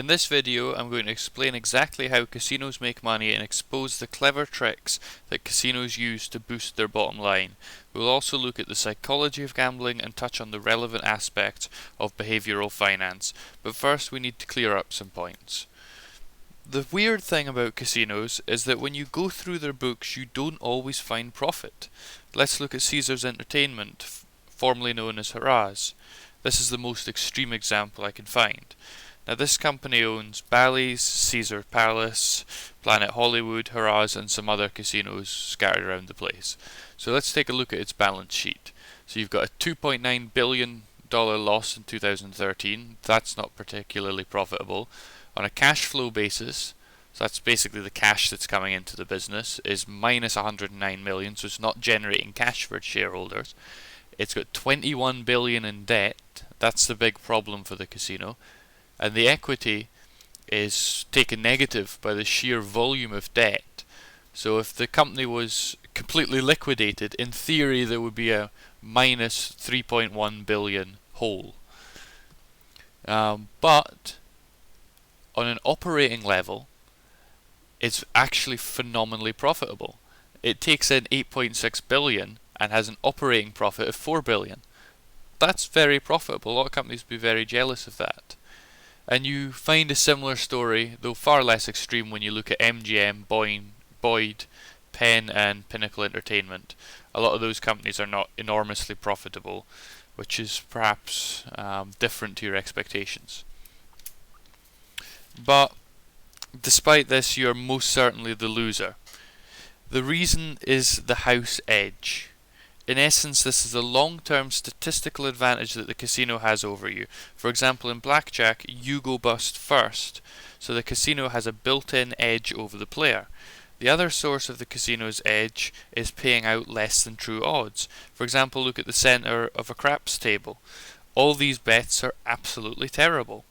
In this video, I'm going to explain exactly how casinos make money and expose the clever tricks that casinos use to boost their bottom line. We'll also look at the psychology of gambling and touch on the relevant aspects of behavioural finance. But first, we need to clear up some points. The weird thing about casinos is that when you go through their books, you don't always find profit. Let's look at Caesars Entertainment, formerly known as Harrah's. This is the most extreme example I can find. Now, this company owns Bally's, Caesar Palace, Planet Hollywood, Harrah's, and some other casinos scattered around the place. So let's take a look at its balance sheet. So you've got a $2.9 billion loss in 2013. That's not particularly profitable. On a cash flow basis, so that's basically the cash that's coming into the business, is minus 109 million, so it's not generating cash for its shareholders. It's got 21 billion in debt. That's the big problem for the casino. And the equity is taken negative by the sheer volume of debt. So if the company was completely liquidated, in theory there would be a minus 3.1 billion hole. But on an operating level, it's actually phenomenally profitable. It takes in 8.6 billion and has an operating profit of 4 billion. That's very profitable. A lot of companies would be very jealous of that. And you find a similar story, though far less extreme, when you look at MGM, Boyd, Penn, and Pinnacle Entertainment. A lot of those companies are not enormously profitable, which is perhaps different to your expectations. But despite this, you are most certainly the loser. The reason is the house edge. In essence, this is a long-term statistical advantage that the casino has over you. For example, in blackjack, you go bust first, so the casino has a built-in edge over the player. The other source of the casino's edge is paying out less than true odds. For example, look at the centre of a craps table. All these bets are absolutely terrible.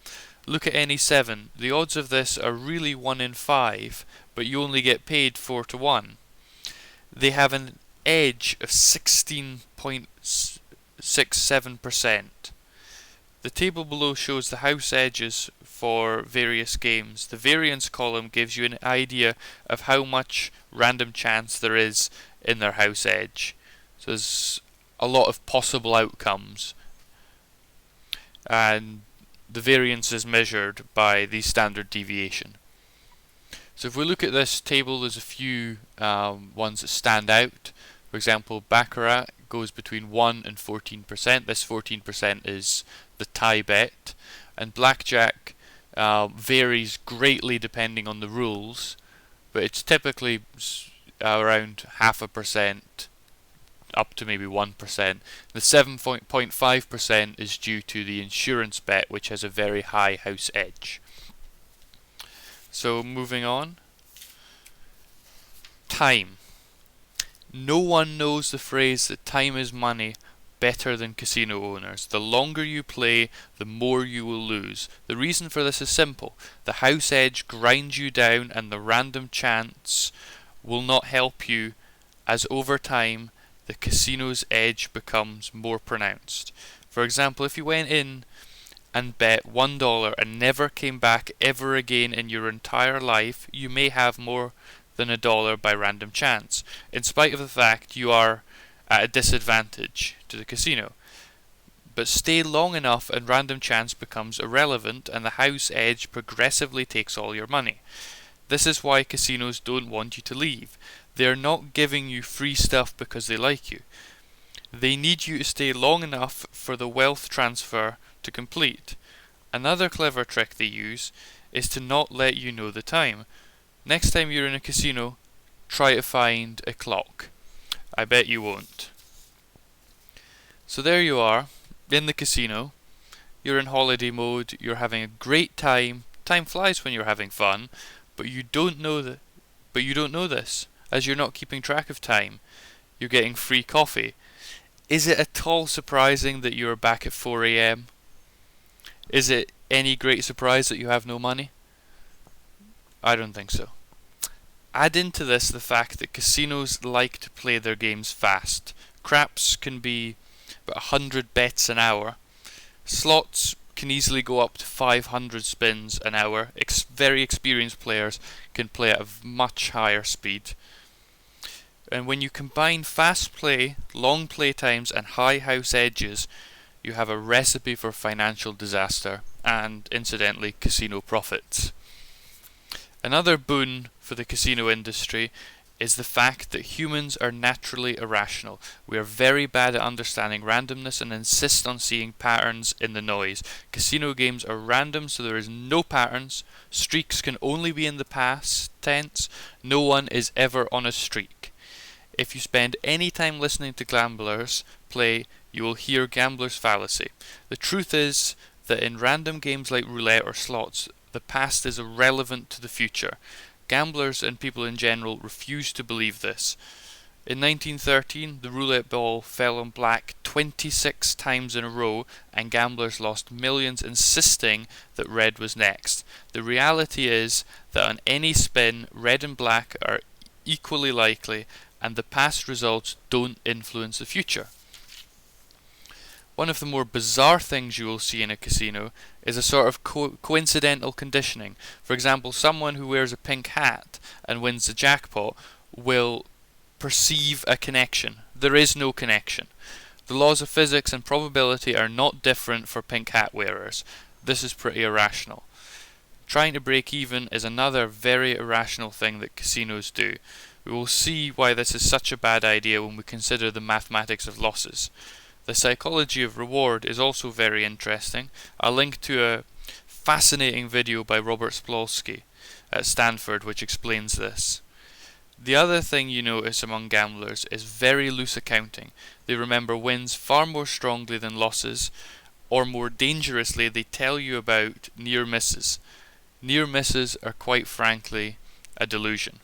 Look at any 7. The odds of this are really 1 in 5, but you only get paid 4 to 1. They have an edge of 16.67%. The table below shows the house edges for various games. The variance column gives you an idea of how much random chance there is in their house edge. So there's a lot of possible outcomes, and the variance is measured by the standard deviation. So if we look at this table, there's a few ones that stand out. For example, Baccarat goes between 1 and 14%. This 14% is the tie bet. And Blackjack varies greatly depending on the rules, but it's typically around 0.5% up to maybe 1%. The 7.5% is due to the insurance bet, which has a very high house edge. So moving on. Time. No one knows the phrase that time is money better than casino owners. The longer you play, the more you will lose. The reason for this is simple. The house edge grinds you down, and the random chance will not help you, as over time the casino's edge becomes more pronounced. For example, if you went in and bet $1 and never came back ever again in your entire life, you may have more than $1 by random chance, in spite of the fact you are at a disadvantage to the casino. But stay long enough and random chance becomes irrelevant, and the house edge progressively takes all your money. This is why casinos don't want you to leave. They are not giving you free stuff because they like you. They need you to stay long enough for the wealth transfer to complete. Another clever trick they use is to not let you know the time. Next time you're in a casino, try to find a clock. I bet you won't. So there you are, in the casino. You're in holiday mode, you're having a great time. Time flies when you're having fun, but you don't know this, as you're not keeping track of time. You're getting free coffee. Is it at all surprising that you're back at 4 AM? Is it any great surprise that you have no money? I don't think so. Add into this the fact that casinos like to play their games fast. Craps can be about 100 bets an hour. Slots can easily go up to 500 spins an hour. Very experienced players can play at a much higher speed. And when you combine fast play, long play times and high house edges, you have a recipe for financial disaster and, incidentally, casino profits. Another boon for the casino industry is the fact that humans are naturally irrational. We are very bad at understanding randomness and insist on seeing patterns in the noise. Casino games are random, so there is no patterns. Streaks can only be in the past tense. No one is ever on a streak. If you spend any time listening to gamblers play, you will hear gambler's fallacy. The truth is that in random games like roulette or slots, the past is irrelevant to the future. Gamblers and people in general refuse to believe this. In 1913, the roulette ball fell on black 26 times in a row, and gamblers lost millions insisting that red was next. The reality is that on any spin, red and black are equally likely, and the past results don't influence the future. One of the more bizarre things you will see in a casino is a sort of coincidental conditioning. For example, someone who wears a pink hat and wins the jackpot will perceive a connection. There is no connection. The laws of physics and probability are not different for pink hat wearers. This is pretty irrational. Trying to break even is another very irrational thing that casinos do. We will see why this is such a bad idea when we consider the mathematics of losses. The psychology of reward is also very interesting. I'll link to a fascinating video by Robert Spolsky at Stanford which explains this. The other thing you notice among gamblers is very loose accounting. They remember wins far more strongly than losses, or more dangerously, they tell you about near misses. Near misses are quite frankly a delusion.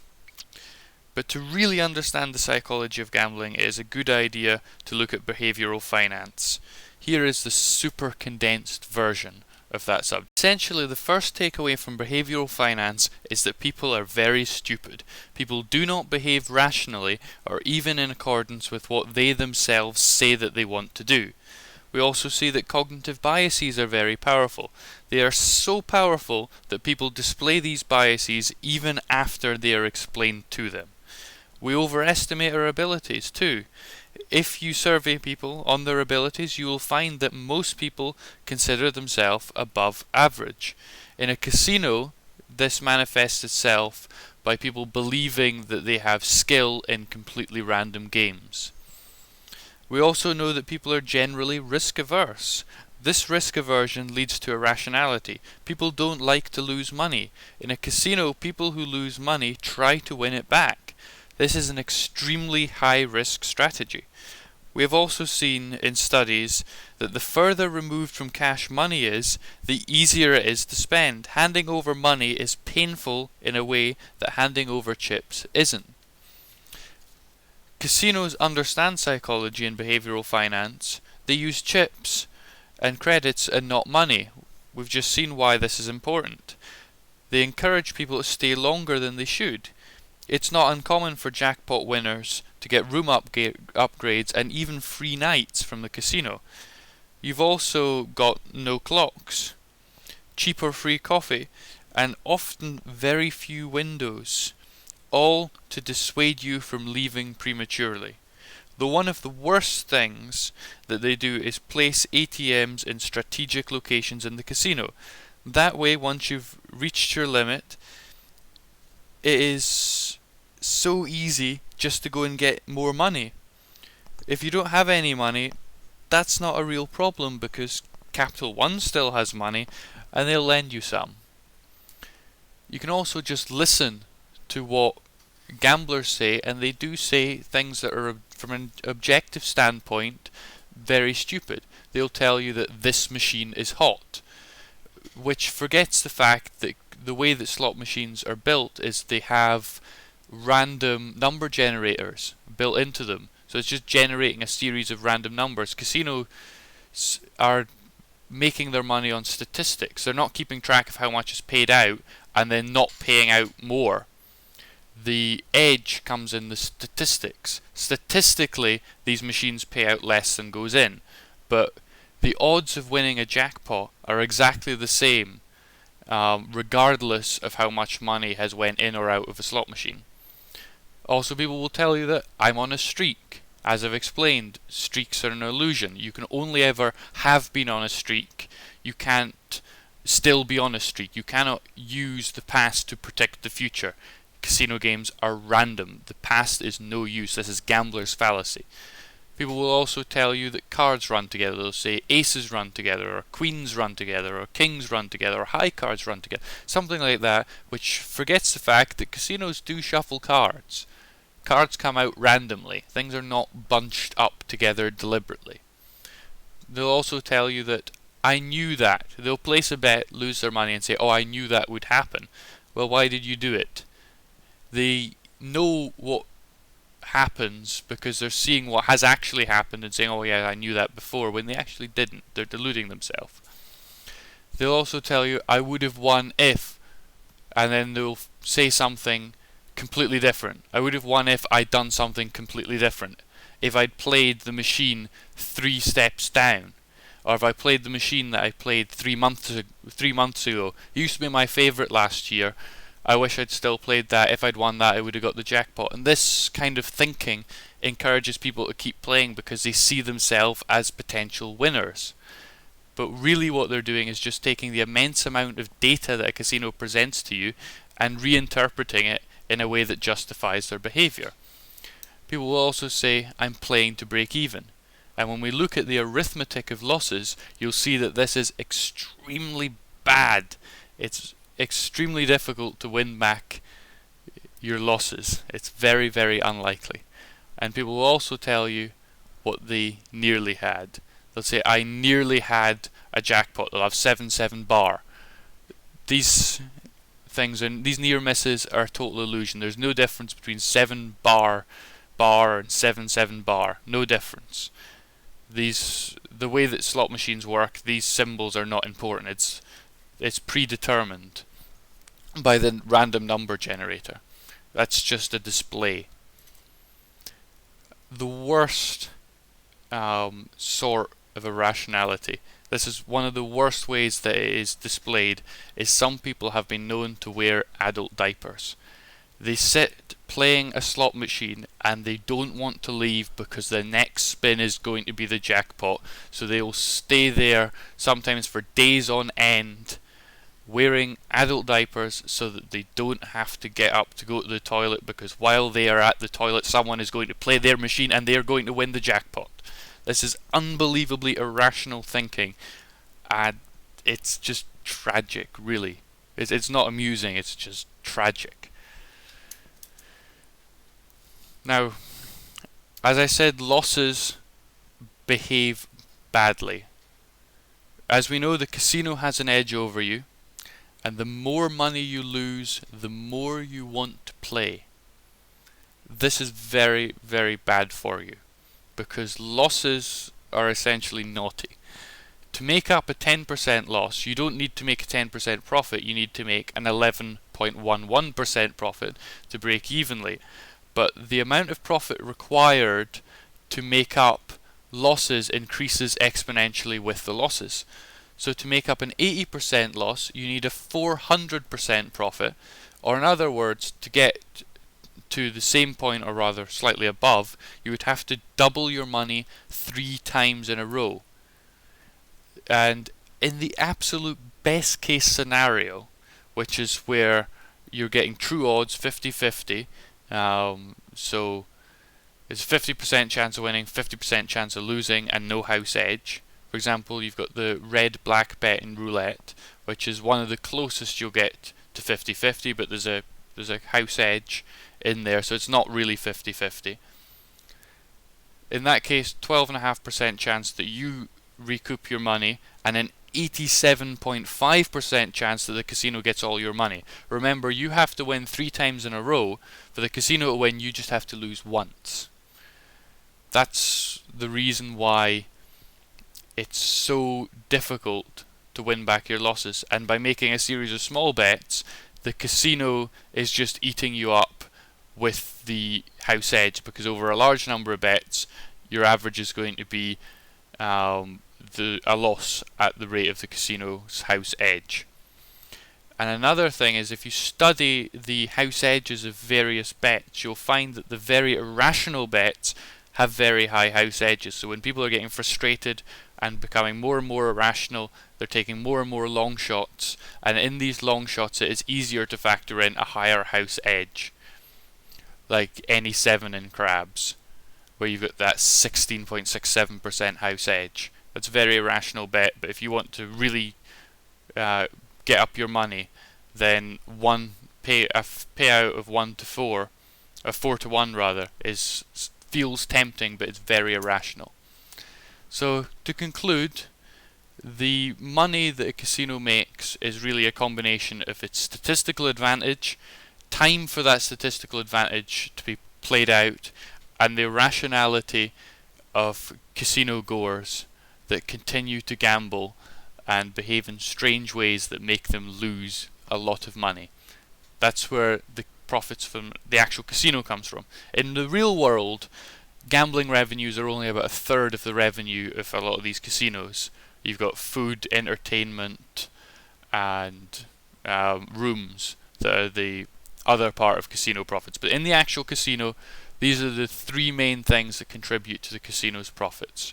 But to really understand the psychology of gambling, it is a good idea to look at behavioural finance. Here is the super condensed version of that subject. Essentially, the first takeaway from behavioural finance is that people are very stupid. People do not behave rationally or even in accordance with what they themselves say that they want to do. We also see that cognitive biases are very powerful. They are so powerful that people display these biases even after they are explained to them. We overestimate our abilities too. If you survey people on their abilities, you will find that most people consider themselves above average. In a casino, this manifests itself by people believing that they have skill in completely random games. We also know that people are generally risk averse. This risk aversion leads to irrationality. People don't like to lose money. In a casino, people who lose money try to win it back. This is an extremely high-risk strategy. We have also seen in studies that the further removed from cash money is, the easier it is to spend. Handing over money is painful in a way that handing over chips isn't. Casinos understand psychology and behavioural finance. They use chips and credits and not money. We've just seen why this is important. They encourage people to stay longer than they should. It's not uncommon for jackpot winners to get room upgrades and even free nights from the casino. You've also got no clocks, cheap or free coffee, and often very few windows, all to dissuade you from leaving prematurely. Though one of the worst things that they do is place ATMs in strategic locations in the casino. That way, once you've reached your limit, it is so easy just to go and get more money. If you don't have any money, that's not a real problem because Capital One still has money and they'll lend you some. You can also just listen to what gamblers say, and they do say things that are, from an objective standpoint, very stupid. They'll tell you that this machine is hot, which forgets the fact that the way that slot machines are built is they have random number generators built into them. So it's just generating a series of random numbers. Casinos are making their money on statistics. They're not keeping track of how much is paid out and then not paying out more. The edge comes in the statistics. Statistically, these machines pay out less than goes in, but The odds of winning a jackpot are exactly the same, regardless of how much money has went in or out of a slot machine. Also, people will tell you that I'm on a streak. As I've explained, streaks are an illusion. You can only ever have been on a streak. You can't still be on a streak. You cannot use the past to predict the future. Casino games are random. The past is no use. This is gambler's fallacy. People will also tell you that cards run together. They'll say aces run together, or queens run together, or kings run together, or high cards run together. Something like that, which forgets the fact that casinos do shuffle cards. Cards come out randomly. Things are not bunched up together deliberately. They'll also tell you that I knew that. They'll place a bet, lose their money, and say, oh, I knew that would happen. Well, why did you do it? They know what happens because they're seeing what has actually happened and saying, oh yeah, I knew that before, when they actually didn't. They're deluding themselves. They'll also tell you, I would have won if, and then they'll say something completely different. I would have won if I'd done something completely different. If I'd played the machine 3 steps down, or if I played the machine that I played 3 months ago. It used to be my favourite last year. I wish I'd still played that. If I'd won that, I would have got the jackpot. And this kind of thinking encourages people to keep playing because they see themselves as potential winners. But really what they're doing is just taking the immense amount of data that a casino presents to you and reinterpreting it in a way that justifies their behaviour. People will also say, I'm playing to break even. And when we look at the arithmetic of losses, you'll see that this is extremely bad. It's extremely difficult to win back your losses. It's very, very unlikely. And people will also tell you what they nearly had. They'll say, I nearly had a jackpot. They'll have 7-7 bar. These things and these near misses are a total illusion. There's no difference between 7 bar and 7-7 bar. No difference. The way that slot machines work, these symbols are not important. It's predetermined by the random number generator. That's just a display. The worst sort of irrationality, this is one of the worst ways that it is displayed, is some people have been known to wear adult diapers. They sit playing a slot machine and they don't want to leave because the next spin is going to be the jackpot, so they will stay there sometimes for days on end wearing adult diapers so that they don't have to get up to go to the toilet, because while they are at the toilet someone is going to play their machine and they are going to win the jackpot. This is unbelievably irrational thinking, and it's just tragic, really. It's not amusing, it's just tragic. Now, as I said, losses behave badly. As we know, the casino has an edge over you, and the more money you lose, the more you want to play. This is very, very bad for you, because losses are essentially naughty. To make up a 10% loss, you don't need to make a 10% profit, you need to make an 11.11% profit to break evenly. But the amount of profit required to make up losses increases exponentially with the losses. So to make up an 80% loss, you need a 400% profit, or in other words, to get to the same point, or rather slightly above, you would have to double your money 3 times in a row. And in the absolute best case scenario, which is where you're getting true odds 50-50, so it's 50% chance of winning, 50% chance of losing, and no house edge. For example, you've got the red-black bet in roulette, which is one of the closest you'll get to 50-50, but there's a house edge in there, so it's not really 50-50. In that case, 12.5% chance that you recoup your money, and an 87.5% chance that the casino gets all your money. Remember, you have to win 3 times in a row. For the casino to win, you just have to lose once. That's the reason why it's so difficult to win back your losses. And by making a series of small bets, the casino is just eating you up with the house edge, because over a large number of bets, your average is going to be a loss at the rate of the casino's house edge. And another thing is, if you study the house edges of various bets, you'll find that the very irrational bets have very high house edges. So when people are getting frustrated and becoming more and more irrational, they're taking more and more long shots, and in these long shots it is easier to factor in a higher house edge, like any 7 in craps, where you've got that 16.67% house edge. That's a very irrational bet, but if you want to really get up your money, then payout of 1 to 4, 4 to 1 rather, feels tempting, but it's very irrational. So to conclude, the money that a casino makes is really a combination of its statistical advantage, time for that statistical advantage to be played out, and the irrationality of casino goers that continue to gamble and behave in strange ways that make them lose a lot of money. That's where the profits from the actual casino comes from. In the real world, gambling revenues are only about a third of the revenue of a lot of these casinos. You've got food, entertainment, and rooms that are the other part of casino profits. But in the actual casino, these are the 3 main things that contribute to the casino's profits.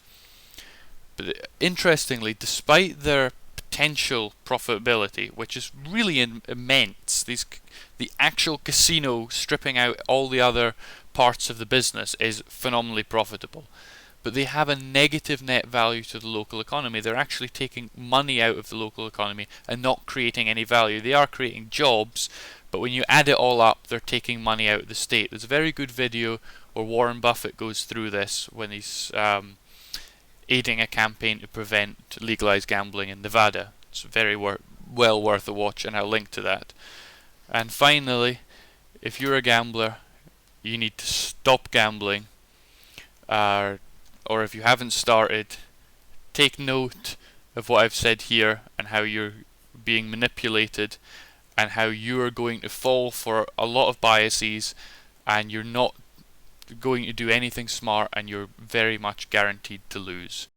But interestingly, despite their potential profitability, which is really immense, the actual casino, stripping out all the other parts of the business, is phenomenally profitable. But they have a negative net value to the local economy. They're actually taking money out of the local economy and not creating any value. They are creating jobs, but when you add it all up, they're taking money out of the state. There's a very good video where Warren Buffett goes through this when he's aiding a campaign to prevent legalized gambling in Nevada. It's very well worth a watch, and I'll link to that. And finally, if you're a gambler, you need to stop gambling, or if you haven't started, take note of what I've said here and how you're being manipulated and how you are going to fall for a lot of biases, and you're not going to do anything smart, and you're very much guaranteed to lose.